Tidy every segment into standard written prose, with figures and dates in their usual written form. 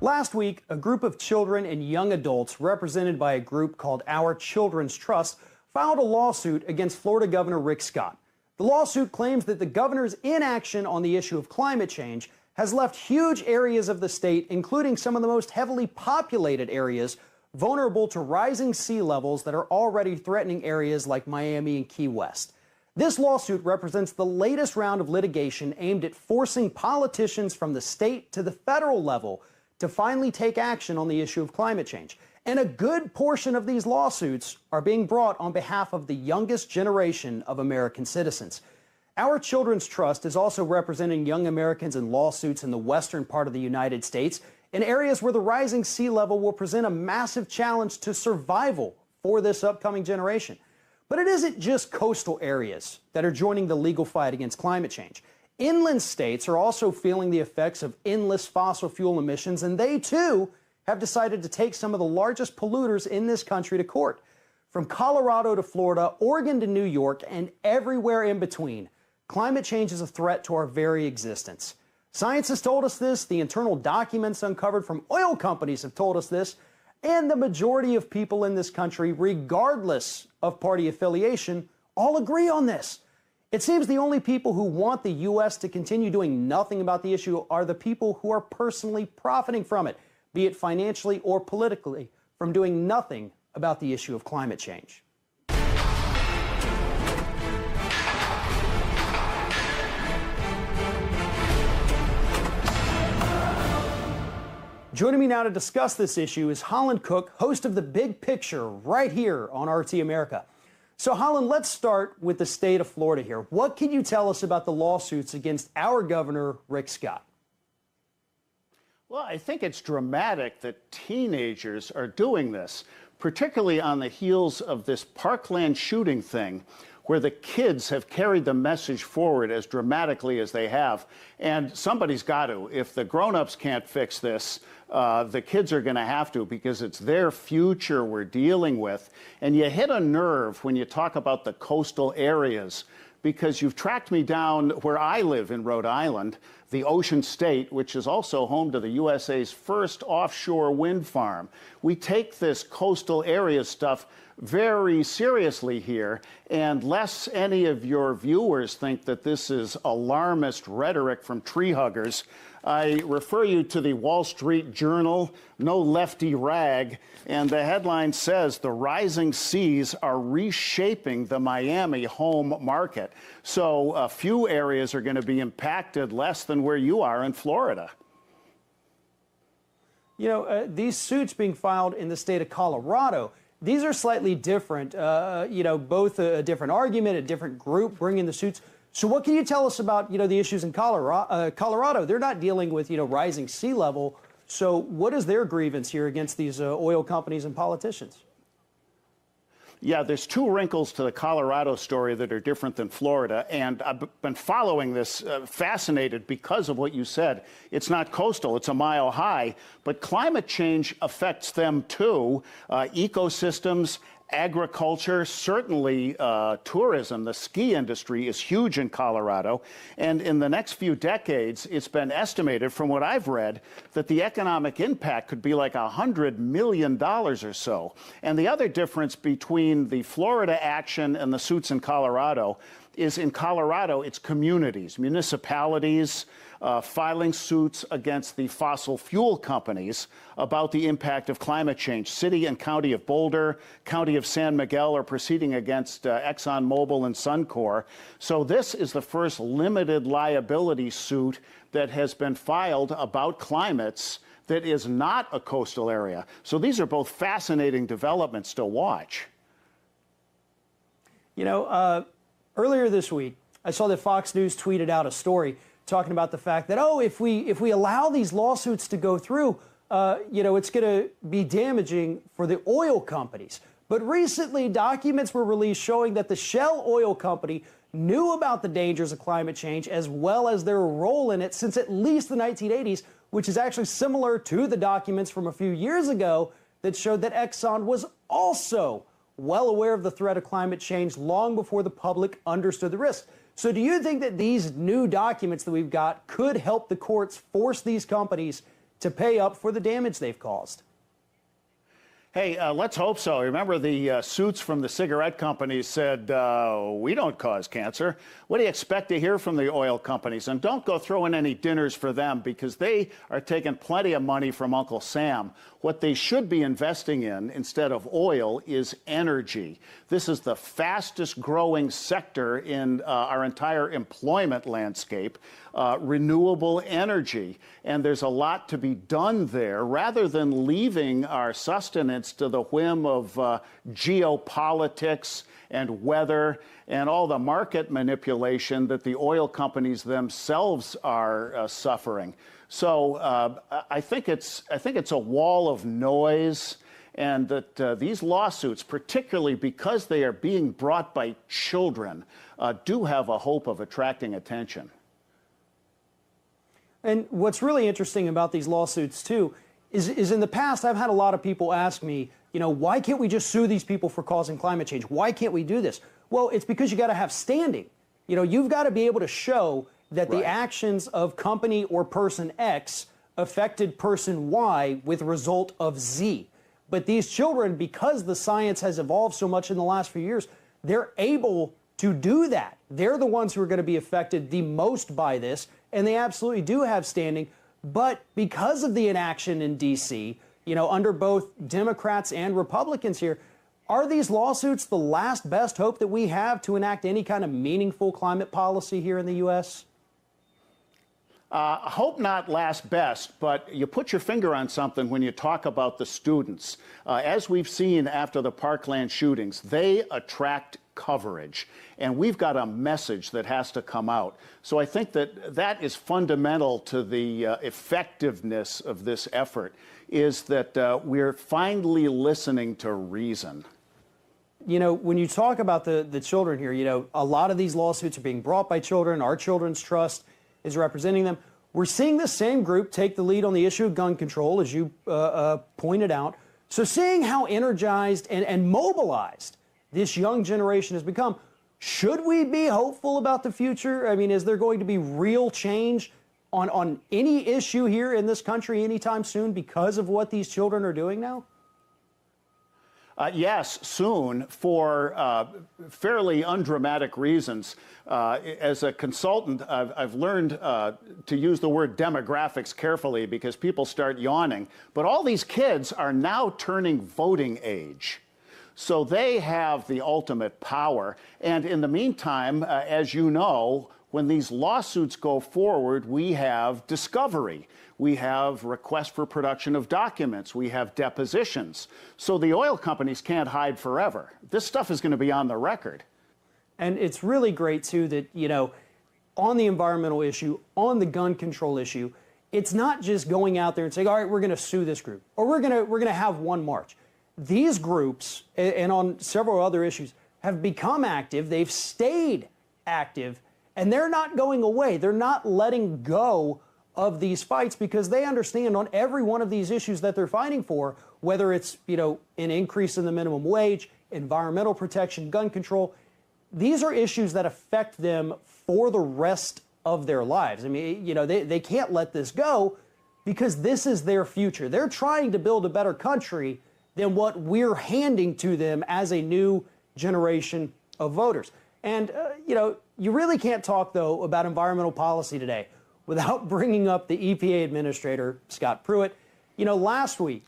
Last week, a group of children and young adults represented by a group called Our Children's Trust filed a lawsuit against Florida Governor Rick Scott. The lawsuit claims that the governor's inaction on the issue of climate change has left huge areas of the state, including some of the most heavily populated areas, vulnerable to rising sea levels that are already threatening areas like Miami and Key West. This lawsuit represents the latest round of litigation aimed at forcing politicians from the state to the federal level to finally take action on the issue of climate change. And a good portion of these lawsuits are being brought on behalf of the youngest generation of American citizens. Our Children's Trust is also representing young Americans in lawsuits in the western part of the United States, in areas where the rising sea level will present a massive challenge to survival for this upcoming generation. But it isn't just coastal areas that are joining the legal fight against climate change. Inland states are also feeling the effects of endless fossil fuel emissions, and they too have decided to take some of the largest polluters in this country to court. From Colorado to Florida, Oregon to New York, and everywhere in between, climate change is a threat to our very existence. Science has told us this, the internal documents uncovered from oil companies have told us this, and the majority of people in this country, regardless of party affiliation, all agree on this. It seems the only people who want the U.S. to continue doing nothing about the issue are the people who are personally profiting from it, be it financially or politically, from doing nothing about the issue of climate change. Joining me now to discuss this issue is Holland Cooke, host of The Big Picture, right here on RT America. So, Holland, let's start with the state of Florida here. What can you tell us about the lawsuits against our governor, Rick Scott? Well, I think it's dramatic that teenagers are doing this, particularly on the heels of this Parkland shooting thing, where the kids have carried the message forward as dramatically as they have. And somebody's got to. If the grown-ups can't fix this, the kids are going to have to, because it's their future we're dealing with. And you hit a nerve when you talk about the coastal areas, because you've tracked me down where I live in Rhode Island, the Ocean State, which is also home to the USA's first offshore wind farm. We take this coastal area stuff very seriously here, and lest any of your viewers think that this is alarmist rhetoric from tree huggers, I refer you to the Wall Street Journal, no lefty rag, and the headline says the rising seas are reshaping the Miami home market. So a few areas are going to be impacted less than where you are in Florida. You know, these suits being filed in the state of Colorado, these are slightly different, both a different argument, a different group bringing the suits. So what can you tell us about, the issues in Colorado? They're not dealing with, rising sea level. So what is their grievance here against these oil companies and politicians? Yeah, there's two wrinkles to the Colorado story that are different than Florida, and I've been following this fascinated because of what you said. It's not coastal, it's a mile high, but climate change affects them too. Ecosystems, agriculture, certainly tourism, the ski industry is huge in Colorado. And in the next few decades, it's been estimated, from what I've read, that the economic impact could be like $100 million or so. And the other difference between the Florida action and the suits in Colorado is, in Colorado, it's communities, municipalities, filing suits against the fossil fuel companies about the impact of climate change. City and County of Boulder, County of San Miguel are proceeding against ExxonMobil and Suncor. So this is the first limited liability suit that has been filed about climates that is not a coastal area. So these are both fascinating developments to watch. Earlier this week, I saw that Fox News tweeted out a story talking about the fact that, if we allow these lawsuits to go through, it's going to be damaging for the oil companies. But recently, documents were released showing that the Shell oil company knew about the dangers of climate change as well as their role in it since at least the 1980s, which is actually similar to the documents from a few years ago that showed that Exxon was also well aware of the threat of climate change long before the public understood the risk. So do you think that these new documents that we've got could help the courts force these companies to pay up for the damage they've caused. Hey, let's hope so. Remember the suits from the cigarette companies said, we don't cause cancer. What do you expect to hear from the oil companies? And don't go throwing any dinners for them, because they are taking plenty of money from Uncle Sam. What they should be investing in instead of oil is energy. This is the fastest growing sector in our entire employment landscape, renewable energy. And there's a lot to be done there, rather than leaving our sustenance to the whim of geopolitics and weather and all the market manipulation that the oil companies themselves are suffering. So I think it's a wall of noise, and that these lawsuits, particularly because they are being brought by children, do have a hope of attracting attention. And what's really interesting about these lawsuits, too, is in the past I've had a lot of people ask me, why can't we just sue these people for causing climate change? Why can't we do this? Well, it's because you got to have standing. You've got to be able to show that the actions of company or person X affected person Y with result of Z. But these children, because the science has evolved so much in the last few years, they're able to do that. They're the ones who are going to be affected the most by this, and they absolutely do have standing. But because of the inaction in D.C., under both Democrats and Republicans here, are these lawsuits the last best hope that we have to enact any kind of meaningful climate policy here in the U.S.? Hope not last best, but you put your finger on something when you talk about the students. As we've seen after the Parkland shootings, they attract coverage, and we've got a message that has to come out. So I think that is fundamental to the effectiveness of this effort, is that we're finally listening to reason. When you talk about the children here, a lot of these lawsuits are being brought by children. Our Children's Trust is representing them. We're seeing the same group take the lead on the issue of gun control, as you pointed out. So seeing how energized and mobilized this young generation has become, should we be hopeful about the future? I mean, is there going to be real change on any issue here in this country anytime soon because of what these children are doing now? Yes, soon, for fairly undramatic reasons. As a consultant, I've learned to use the word demographics carefully, because people start yawning. But all these kids are now turning voting age. So they have the ultimate power. And in the meantime, as you know, when these lawsuits go forward, we have discovery. We have requests for production of documents. We have depositions. So the oil companies can't hide forever. This stuff is going to be on the record. And it's really great, too, that, on the environmental issue, on the gun control issue, it's not just going out there and saying, all right, we're going to sue this group, or we're going to have one march. These groups, and on several other issues, have become active. They've stayed active, and they're not going away. They're not letting go of these fights, because they understand on every one of these issues that they're fighting for, whether it's, an increase in the minimum wage, environmental protection, gun control, these are issues that affect them for the rest of their lives. I mean, they can't let this go, because this is their future. They're trying to build a better country than what we're handing to them as a new generation of voters. And, you really can't talk, though, about environmental policy today without bringing up the EPA Administrator, Scott Pruitt. Last week,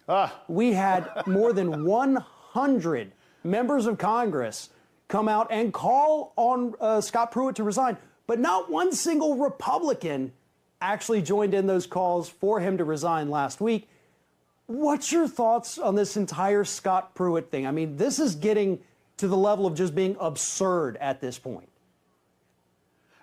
we had more than 100 members of Congress come out and call on Scott Pruitt to resign, but not one single Republican actually joined in those calls for him to resign last week. What's your thoughts on this entire Scott Pruitt thing? I mean, this is getting to the level of just being absurd at this point.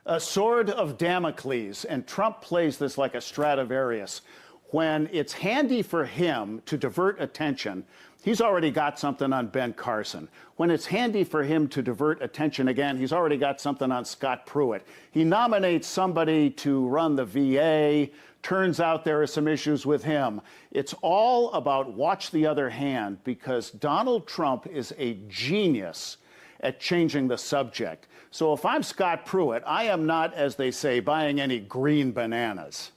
A sword of Damocles, and Trump plays this like a Stradivarius. When it's handy for him to divert attention, he's already got something on Ben Carson. When it's handy for him to divert attention again, he's already got something on Scott Pruitt. He nominates somebody to run the VA. Turns out there are some issues with him. It's all about watch the other hand, because Donald Trump is a genius at changing the subject. So if I'm Scott Pruitt, I am not, as they say, buying any green bananas.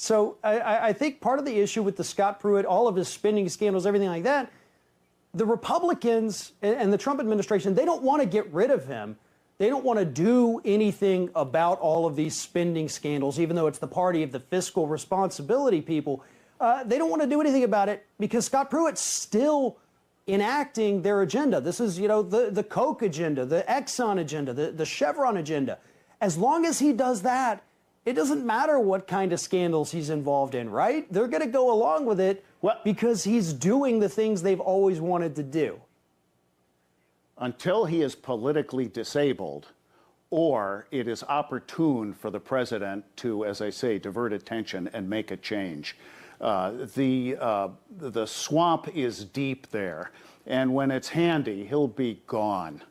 So I think part of the issue with the Scott Pruitt, all of his spending scandals, everything like that, the Republicans and the Trump administration, they don't want to get rid of him. They don't want to do anything about all of these spending scandals, even though it's the party of the fiscal responsibility people. They don't want to do anything about it because Scott Pruitt's still enacting their agenda. This is, the Koch agenda, the Exxon agenda, the Chevron agenda. As long as he does that, it doesn't matter what kind of scandals he's involved in, right? They're going to go along with it because he's doing the things they've always wanted to do. Until he is politically disabled, or it is opportune for the president to, as I say, divert attention and make a change. The swamp is deep there, and when it's handy, he'll be gone.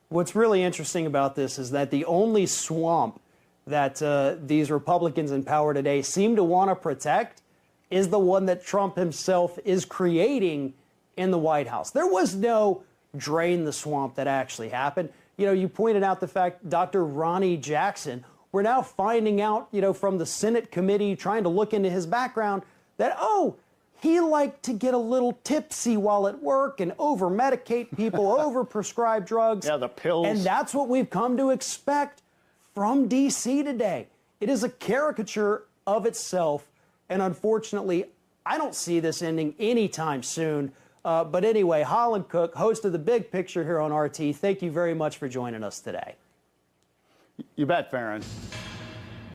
What's really interesting about this is that the only swamp that these Republicans in power today seem to want to protect is the one that Trump himself is creating in the White House. There was no drain the swamp that actually happened. You pointed out the fact Dr. Ronnie Jackson, we're now finding out, from the Senate committee trying to look into his background that, he liked to get a little tipsy while at work and over-medicate people, over-prescribe drugs. Yeah, the pills. And that's what we've come to expect from D.C. today. It is a caricature of itself, and unfortunately, I don't see this ending anytime soon. But anyway, Holland Cooke, host of The Big Picture here on RT, thank you very much for joining us today. You bet, Farron.